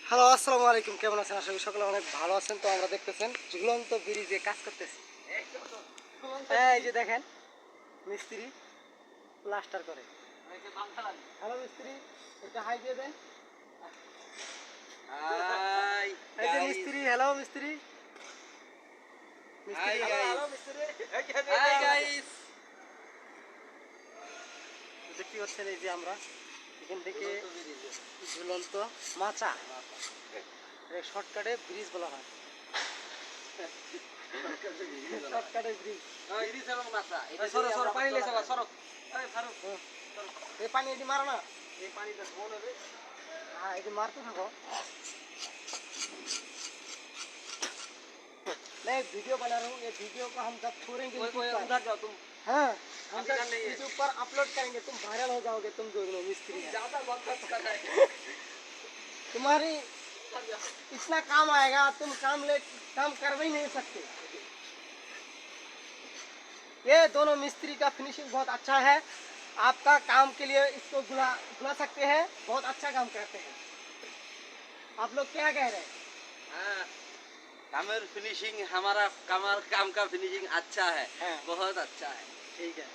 Hello, আসসালামু আলাইকুম। কেমন আছেন? আশা করি সকলে অনেক ভালো আছেন। তো আমরা দেখতেছেন ঝুলন্ত ব্রিজে কাজ করতেছি। এই যে দেখেন মিস্ত্রি প্লাস্টার করে। হ্যালো মিস্ত্রি, একটা হাই দিয়ে দেন। হাই এই যে মিস্ত্রি, হ্যালো মিস্ত্রি। মিস্ত্রি Hi, হ্যালো guys. মিস্ত্রি। Hi guys. দেখতে পাচ্ছেন এই যে আমরা এখান থেকে ঝুলন্ত মাচা শর্টকাটে ব্রিজ বলা হয়। শর্টকাটে ব্রিজ। ইরিস এবং মাছা এটা সরো সরো পানি লেছে সরো এই ফারুক এই পানি এটি মারো না। এই পানিটা কোন হবে हाँ ये मारते থাকো। मैं वीडियो बना रहा हूँ। ये वीडियो को हम जब छोड़ेंगे कोई YouTube पर, उधर जाओ तुम हाँ हम अभी जब कर लेंगे। YouTube पर अपलोड करेंगे तुम वायरल हो जाओगे। तुम दोनों मिस्त्री हैं। ज्यादा मत कर रहा है तुम्हारी इतना काम आएगा तुम काम कर भी नहीं सकते। ये दोनों मिस्त्री का फिनिशिंग बहुत अच्छा है। आपका काम के लिए इसको बुला सकते हैं। बहुत अच्छा काम करते हैं। आप लोग क्या कह रहे हैं? हाँ कामर फिनिशिंग हमारा कमर काम का फिनिशिंग अच्छा है हाँ। बहुत अच्छा है ठीक है।